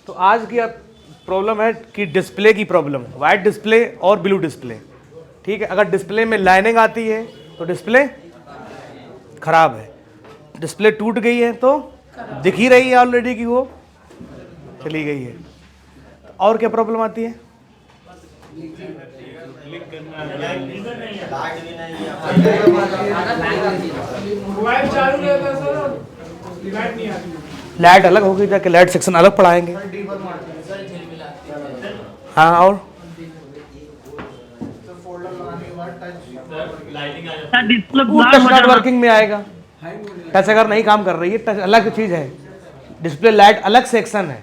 तो आज की प्रॉब्लम है कि डिस्प्ले की प्रॉब्लम, वाइट डिस्प्ले और ब्लू डिस्प्ले। ठीक है, अगर डिस्प्ले में लाइनिंग आती है तो डिस्प्ले खराब है, डिस्प्ले टूट गई है तो दिख ही रही है ऑलरेडी कि वो चली गई है। और क्या प्रॉब्लम आती है? लाइट अलग होगी, जाके लाइट सेक्शन अलग पढ़ाएंगे। हाँ, और टच नॉट वर्किंग में आएगा। टच अगर नहीं काम कर रही है, टच अलग चीज है, डिस्प्ले लाइट अलग सेक्शन है।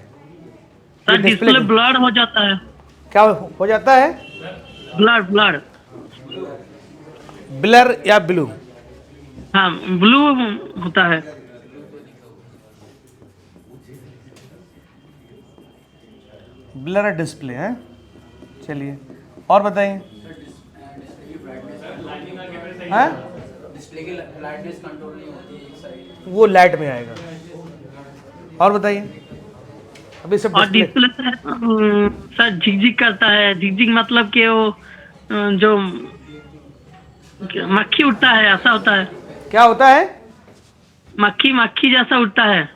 डिस्प्ले ब्लर हो जाता है। क्या हो जाता है? ब्लर ब्लर ब्लर या ब्लू? हाँ, ब्लू होता है। ब्लर डिस्प्ले है। चलिए और बताइए। हाँ, डिस्प्ले की लाइटनेस कंट्रोल नहीं होती है एक साइड, वो लाइट में आएगा। और बताइए। अभी सब और डिस्प्ले सर झिकझिक करता है। झिकझिक मतलब कि वो जो मक्खी उड़ता है ऐसा होता है। क्या होता है? मक्खी मक्खी जैसा उड़ता है।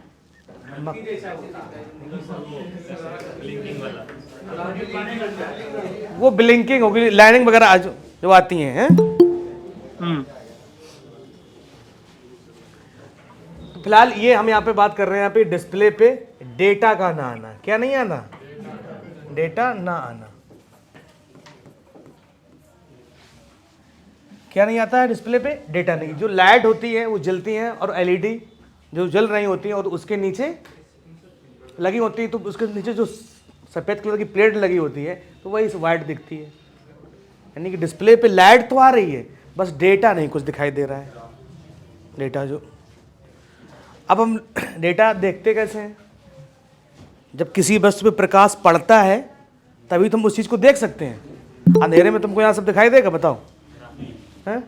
वो ब्लिंकिंग होगी, लाइनिंग वगैरह जो आती हैं। फिलहाल ये हम यहाँ पे बात कर रहे हैं, यहाँ पे डिस्प्ले पे डेटा का ना आना। क्या नहीं आना? डेटा ना आना। क्या नहीं आता है डिस्प्ले पे? डेटा नहीं। जो लाइट होती है वो जलती हैं, और एलईडी जो जल रही होती है और उसके नीचे लगी होती है, तो उसके नीचे जो सफ़ेद कलर की प्लेट लगी होती है तो वही वाइट दिखती है। यानी कि डिस्प्ले पे लाइट तो आ रही है, बस डेटा नहीं कुछ दिखाई दे रहा है। डेटा जो, अब हम डेटा देखते कैसे हैं? जब किसी वस्तु पे प्रकाश पड़ता है तभी तुम उस चीज़ को देख सकते हैं। अंधेरे में तुमको यहाँ सब दिखाई देगा? बताओ। है?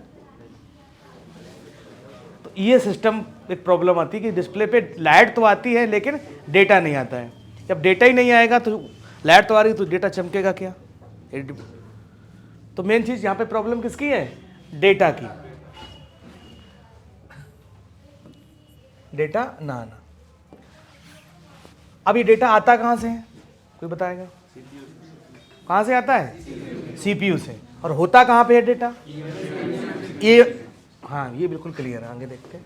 तो ये सिस्टम एक प्रॉब्लम आती है कि डिस्प्ले पे लाइट तो आती है लेकिन डेटा नहीं आता है। जब डेटा ही नहीं आएगा तो लाइट तो आ रही तो डेटा चमकेगा क्या? तो मेन चीज़ यहाँ पे प्रॉब्लम किसकी है? डेटा की। डेटा ना आना। अब ये डेटा आता कहाँ से है? कोई बताएगा? कहाँ से आता है? सीपीयू से। और होता कहाँ पे है डेटा? ये, हाँ ये बिल्कुल क्लियर है, आगे देखते हैं।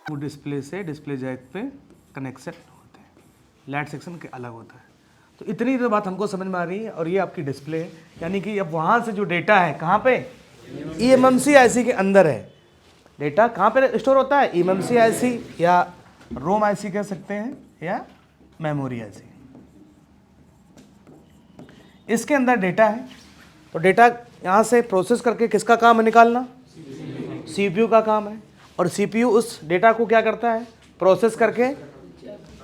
वो डिस्प्ले से डिस्प्ले जैक पे कनेक्शन होते हैं, लाइट सेक्शन के अलग होता है। तो इतनी तो बात हमको समझ में आ रही है। और ये आपकी डिस्प्ले है, यानी कि अब वहाँ से जो डेटा है कहाँ पे? eMMC IC के अंदर है। डेटा कहाँ पे स्टोर होता है? eMMC IC या रोम IC कह सकते हैं, या मेमोरी IC। इसके अंदर डेटा है। तो डेटा यहाँ से प्रोसेस करके किसका काम है निकालना? CPU का काम है। और CPU उस डेटा को क्या करता है? प्रोसेस करके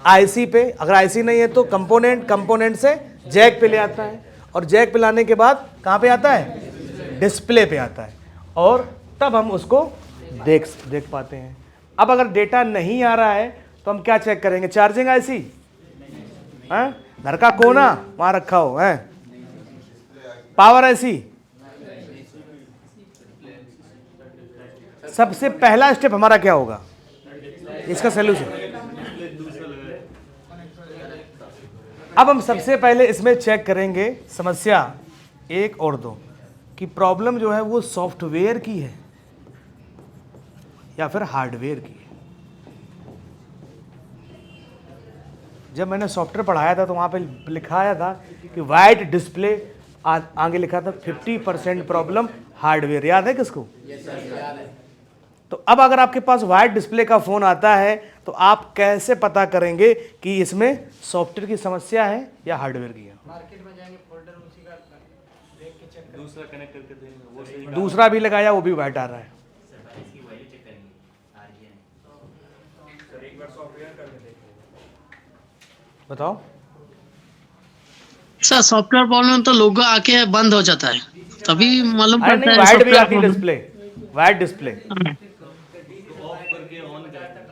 IC पे, अगर IC नहीं है तो कंपोनेंट से जैक पे ले आता है। और जैक पे लाने के बाद कहाँ पे आता है? डिस्प्ले पे आता है। और तब हम उसको देख पाते हैं। अब अगर डेटा नहीं आ रहा है तो हम क्या चेक करेंगे? चार्जिंग IC, घर का कोना वहाँ रखा हो है, पावर IC। सबसे पहला स्टेप हमारा क्या होगा इसका सलूशन? अब हम सबसे पहले इसमें चेक करेंगे समस्या 1 और 2 कि प्रॉब्लम जो है वो सॉफ्टवेयर की है या फिर हार्डवेयर की है। जब मैंने सॉफ्टवेयर पढ़ाया था तो वहाँ पे लिखाया था कि वाइट डिस्प्ले, आगे लिखा था 50% प्रॉब्लम हार्डवेयर। याद है किसको? तो अब अगर आपके पास वाइट डिस्प्ले का फ़ोन आता है तो आप कैसे पता करेंगे कि इसमें सॉफ्टवेयर की समस्या है या हार्डवेयर की है? मार्केट में जाएंगे फोल्डर उसी का देख के चेक दूसरा कनेक्ट करके देंगे वो सही दूसरा भी लगाया, वो भी वाइट आ रहा है। सर एक बार सॉफ्टवेयर करके देखेंगे। बताओ। सर सॉफ्टवेयर प्रॉब्लम तो लोगो आके बंद हो जाता है, तभी मालूम अरे पड़ता नहीं, है वाइट भी सॉफ्टवेयर आती है प्रॉब्लम। Display, white display. तो ऑफ करके ऑन करेंगे,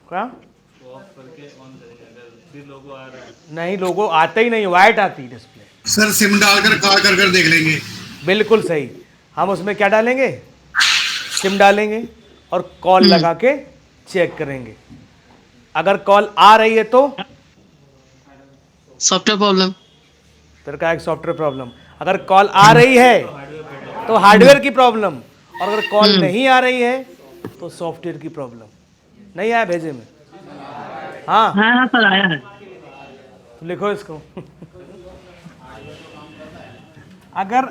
क्या? ऑफ करके ऑन करेंगे अगर फिर लोगो आ रहा है। नहीं, लोगो आते ही नहीं, वाइट आती डिस्प्ले। सर सिम डालकर कॉल कर देख लेंगे। बिल्कुल सही। हम उसमें क्या डालेंगे? सिम डालेंगे और कॉल लगा के चेक करेंगे। अगर कॉल आ रही है तो सॉफ्टवेयर प्रॉब्लम। फिर का एक सॉफ्टवेयर प्रॉब्लम। अगर कॉल आ रही है तो हार्डवेयर की प्रॉब्लम, और अगर कॉल नहीं आ रही है तो सॉफ्टवेयर की प्रॉब्लम। नहीं आया भेजे में? हाँ, हाँ सर आया है। तो लिखो इसको। अगर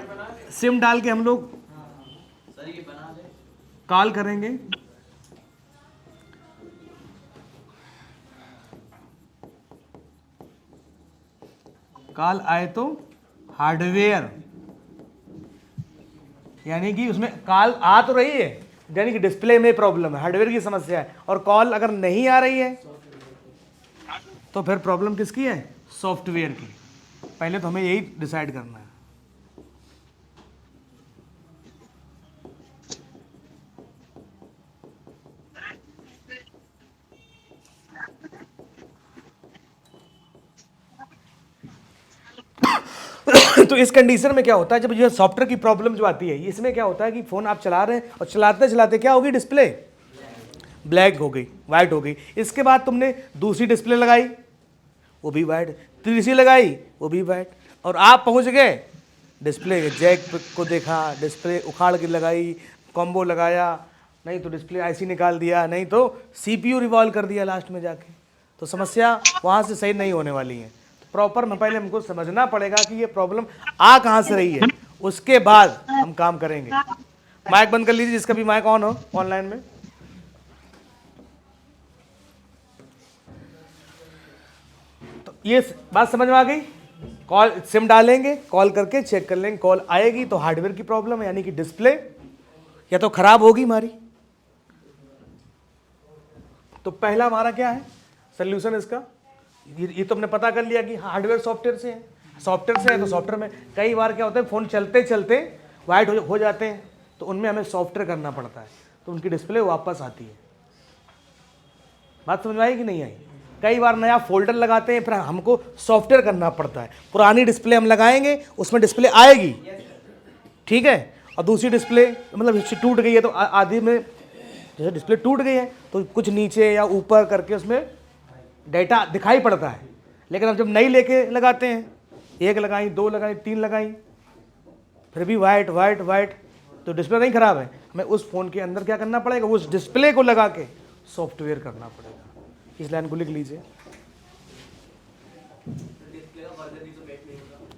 सिम डाल के हम लोग कॉल करेंगे कॉल आए तो हार्डवेयर, यानी कि उसमें कॉल आ तो रही है, यानी कि डिस्प्ले में प्रॉब्लम है, हार्डवेयर की समस्या है। और कॉल अगर नहीं आ रही है तो फिर प्रॉब्लम किसकी है? सॉफ्टवेयर की। पहले तो हमें यही डिसाइड करना है। तो इस कंडीशन में क्या होता है, जब ये सॉफ्टवेयर की प्रॉब्लम जो आती है, इसमें क्या होता है कि फ़ोन आप चला रहे हैं और चलाते चलाते क्या होगी? डिस्प्ले ब्लैक हो गई, वाइट हो गई। इसके बाद तुमने दूसरी डिस्प्ले लगाई, वो भी वाइट, तीसरी लगाई, वो भी वाइट, और आप पहुंच गए डिस्प्ले जैक को देखा, डिस्प्ले उखाड़ के लगाई, कॉम्बो लगाया, नहीं तो डिस्प्ले आईसी निकाल दिया, नहीं तो सीपीयू रिवॉल्व कर दिया लास्ट में जाके, तो समस्या वहाँ से सही नहीं होने वाली है। प्रॉपर में पहले हमको समझना पड़ेगा कि ये प्रॉब्लम आ कहाँ से रही है, उसके बाद हम काम करेंगे। माइक बंद कर लीजिए, जिसका भी माइक ऑन हो ऑनलाइन में। तो ये बात समझ में आ गई? कॉल सिम डालेंगे, कॉल करके चेक कर लेंगे, कॉल आएगी तो हार्डवेयर की प्रॉब्लम है, यानी कि डिस्प्ले या तो खराब होगी हमारी। तो पहला हमारा क्या है सोल्यूशन इसका? ये तो हमने पता कर लिया कि हार्डवेयर सॉफ्टवेयर से है, सॉफ्टवेयर से है। तो सॉफ्टवेयर में कई बार क्या होता है, फ़ोन चलते चलते वाइट हो जाते हैं, तो उनमें हमें सॉफ्टवेयर करना पड़ता है, तो उनकी डिस्प्ले वापस आती है। बात समझ में आई कि नहीं आई? कई बार नया फोल्डर लगाते हैं, फिर हमको सॉफ्टवेयर करना पड़ता है। पुरानी डिस्प्ले हम लगाएंगे, उसमें डिस्प्ले आएगी, ठीक है, और दूसरी डिस्प्ले मतलब टूट गई है तो आधी में जैसे डिस्प्ले टूट गई है तो कुछ नीचे या ऊपर करके उसमें डेटा दिखाई पड़ता है। लेकिन अब जब नई लेके लगाते हैं, एक लगाई, दो लगाई, तीन लगाई, फिर भी वाइट वाइट वाइट, तो डिस्प्ले नहीं खराब है, हमें उस फ़ोन के अंदर क्या करना पड़ेगा? उस डिस्प्ले को लगा के सॉफ्टवेयर करना पड़ेगा। इस लाइन को लिख लीजिए।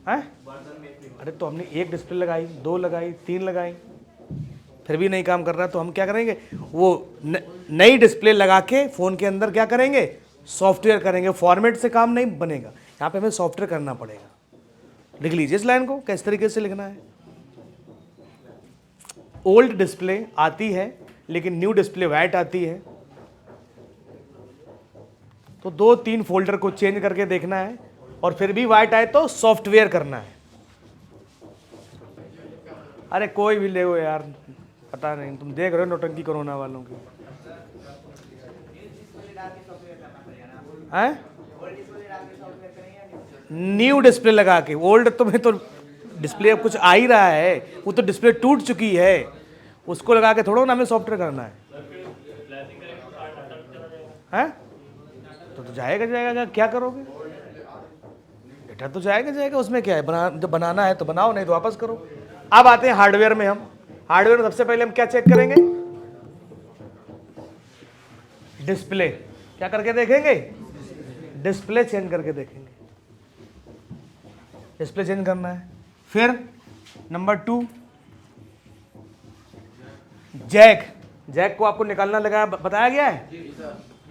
हैं? अरे तो हमने एक डिस्प्ले लगाई, दो लगाई, तीन लगाई, फिर भी नहीं काम कर रहा, तो हम क्या करेंगे? वो नई डिस्प्ले लगा के फ़ोन के अंदर क्या करेंगे? सॉफ्टवेयर करेंगे। फॉर्मेट से काम नहीं बनेगा, यहाँ पे हमें सॉफ्टवेयर करना पड़ेगा। लिख लीजिए इस लाइन को, किस तरीके से लिखना है। ओल्ड डिस्प्ले आती है लेकिन न्यू डिस्प्ले वाइट आती है, तो 2-3 फोल्डर को चेंज करके देखना है, और फिर भी वाइट आए तो सॉफ्टवेयर करना है। अरे कोई भी ले हो यार, पता नहीं, तुम देख रहे हो नौटंकी कोरोना वालों की हैं? न्यू डिस्प्ले लगा के, ओल्ड तुम्हें तो डिस्प्ले अब कुछ आ ही रहा है, वो तो डिस्प्ले टूट चुकी है, उसको लगा के थोड़ा ना हमें सॉफ्टवेयर करना है। हैं? तो जाएगा जाएगा, क्या करोगे? डेटा तो जाएगा जाएगा, उसमें क्या है? जब बनाना है तो बनाओ, नहीं तो वापस करो। अब आते हैं हार्डवेयर में। हम हार्डवेयर में सबसे पहले हम क्या चेक करेंगे? डिस्प्ले। क्या करके देखेंगे? डिस्प्ले चेंज करके देखेंगे। डिस्प्ले चेंज करना है। फिर नंबर 2 जैक, जैक को आपको निकालना लगा बताया गया है?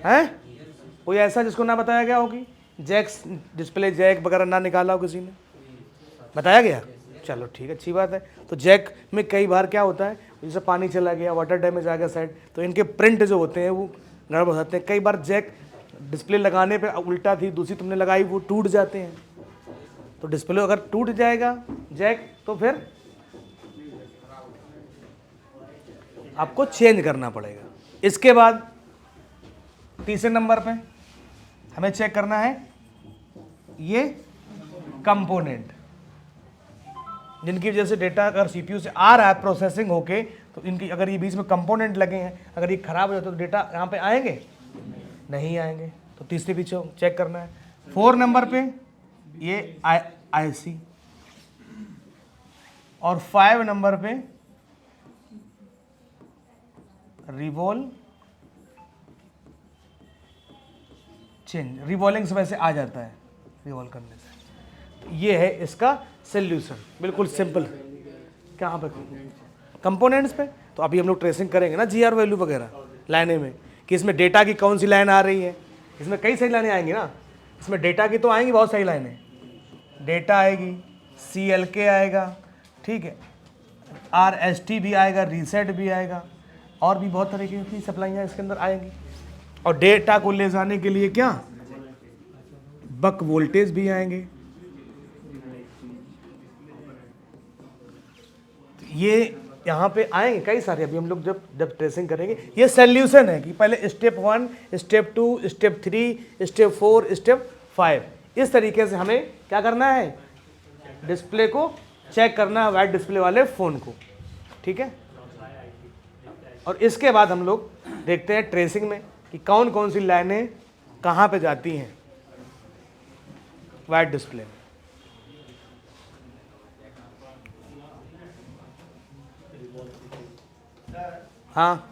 हैं? कोई ऐसा जिसको ना बताया गया होगी? जैक डिस्प्ले जैक वगैरह ना निकाला हो किसी ने? बताया गया? चलो ठीक है, अच्छी बात है। तो जैक में कई बार क्या होता है, जैसे पानी चला गया, वाटर डैमेज आ गया साइड, तो इनके प्रिंट जो होते हैं वो गड़बड़ हो जाते हैं। कई बार जैक डिस्प्ले लगाने पे उल्टा थी, दूसरी तुमने लगाई, वो टूट जाते हैं। तो डिस्प्ले अगर टूट जाएगा जैक तो फिर आपको चेंज करना पड़ेगा। इसके बाद तीसरे नंबर पे हमें चेक करना है ये कंपोनेंट, जिनकी वजह से डेटा अगर सीपीयू से आ रहा है प्रोसेसिंग होके, तो इनकी अगर ये बीच में कंपोनेंट लगे हैं, अगर ये खराब हो जाता तो डेटा यहाँ पे आएंगे? नहीं आएंगे। तो तीसरे पीछे चेक करना है। 4 नंबर पे ये आईसी, और 5 नंबर पे रिवॉल्व चेंज, रिवॉल्विंग से वैसे आ जाता है रिवॉल्व करने से। तो ये है इसका सोल्यूशन, बिल्कुल सिंपल। कहाँ पे? कंपोनेंट्स पे। तो अभी हम लोग ट्रेसिंग करेंगे ना जीआर वैल्यू वगैरह लाने में, कि इसमें डेटा की कौन सी लाइन आ रही है। इसमें कई सारी लाइनें आएंगी ना, इसमें डेटा की तो आएंगी बहुत सारी लाइनें। डेटा आएगी, CLK आएगा, ठीक है, RST भी आएगा, रीसेट भी आएगा, और भी बहुत तरीके की सप्लाइयाँ इसके अंदर आएंगी। और डेटा को ले जाने के लिए क्या, बक वोल्टेज भी आएंगे। ये यहाँ पे आएंगे कई सारे। अभी हम लोग जब ट्रेसिंग करेंगे, ये सोल्यूशन है कि पहले step 1, step 2, step 3, step 4, step 5, इस तरीके से हमें क्या करना है, डिस्प्ले को चेक करना है, वाइट डिस्प्ले वाले फ़ोन को, ठीक है। और इसके बाद हम लोग देखते हैं ट्रेसिंग में कि कौन कौन सी लाइनें कहाँ पे जाती हैं वाइट डिस्प्ले में। हाँ,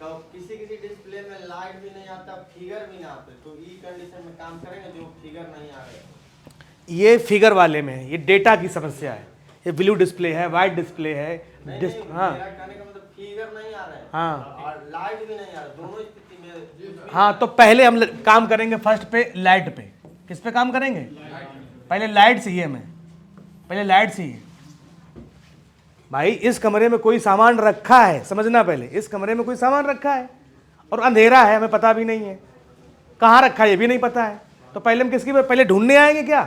किसी डिस्प्ले में लाइट भी नहीं आता, फिगर भी नहीं आते, तो ई कंडीशन में काम करेंगे जो फिगर नहीं आ रहे। ये फिगर वाले में है, ये डेटा की समस्या है। ये ब्लू डिस्प्ले है, वाइट डिस्प्ले है, हाँ, हाँ कहने का मतलब फिगर नहीं आ रहे हैं, हाँ, और लाइट भी नहीं आ रहा, दोनों स्थिति में। हाँ। तो पहले हम काम करेंगे फर्स्ट पे लाइट पे। किस पे काम करेंगे? पहले लाइट चाहिए हमें, पहले लाइट चाहिए। भाई इस कमरे में कोई सामान रखा है, समझना, पहले इस कमरे में कोई सामान रखा है और अंधेरा है, हमें पता भी नहीं है कहाँ रखा है, ये भी नहीं पता है। तो पहले हम किसकी पहले ढूंढने आएंगे क्या?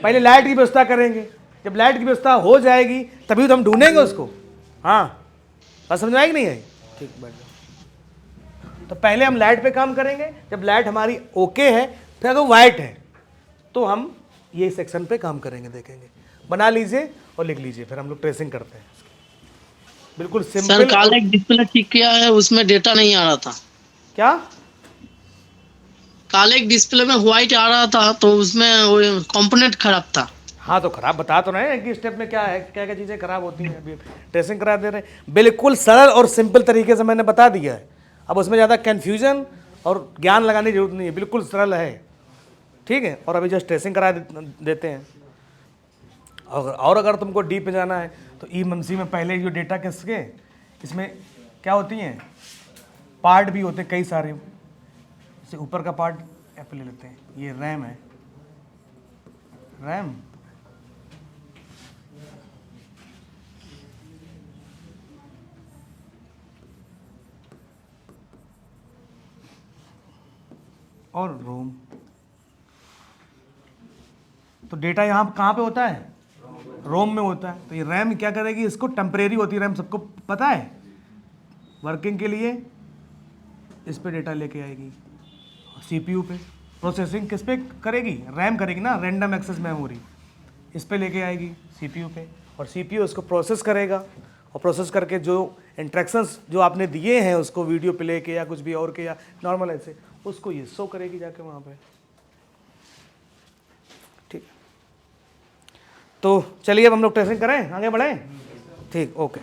पहले लाइट की व्यवस्था करेंगे। जब लाइट की व्यवस्था हो जाएगी तभी तो हम ढूंढेंगे उसको। हाँ, बात समझ में आएगी नहीं आई? ठीक, बैठ जाओ। तो पहले हम लाइट पे काम करेंगे। जब लाइट हमारी ओके है, फिर अगर वाइट है तो हम ये सेक्शन पे काम करेंगे, देखेंगे। बना लीजिए और लिख लीजिए, फिर हम लोग ट्रेसिंग करते हैं। बिल्कुल सिंपल। सर काला एक डिस्प्ले ठीक किया है, उसमें डेटा नहीं आ रहा था। क्या? काले एक डिस्प्ले में व्हाइट आ रहा था, तो उसमें वो कंपोनेंट खराब था। हाँ, तो खराब बता तो रहे हैं कि स्टेप में क्या है, क्या क्या चीज़ें खराब होती हैं। अभी ट्रेसिंग करा दे रहे हैं, बिल्कुल सरल और सिंपल तरीके से मैंने बता दिया है। अब उसमें ज़्यादा कन्फ्यूजन और ज्ञान लगाने की जरूरत नहीं है, बिल्कुल सरल है, ठीक है। और अभी जस्ट ट्रेसिंग करा देते हैं। और अगर तुमको डीप पे जाना है तो eMMC में पहले जो डेटा किसके, इसमें क्या होती हैं, पार्ट भी होते हैं कई सारे। जैसे ऊपर का पार्ट ले लेते हैं, ये रैम है, रैम, और रोम। तो डेटा यहाँ कहाँ पे होता है? रोम में होता है। तो ये रैम क्या करेगी, इसको टेम्परेरी होती है रैम, सबको पता है, वर्किंग के लिए इस पे डेटा लेके आएगी। सीपीयू पे प्रोसेसिंग किस पे करेगी? रैम करेगी ना, रैंडम एक्सेस मेमोरी, इस पे लेके आएगी सीपीयू पे, और सीपीयू उसको प्रोसेस करेगा। और प्रोसेस करके जो इंस्ट्रक्शंस जो आपने दिए हैं उसको वीडियो प्ले के या कुछ भी और के या नॉर्मल ऐसे, उसको ये शो करेगी जाके वहाँ पे, ठीक। तो चलिए अब हम लोग ट्रेसिंग करें, आगे बढ़ें, ठीक, ओके।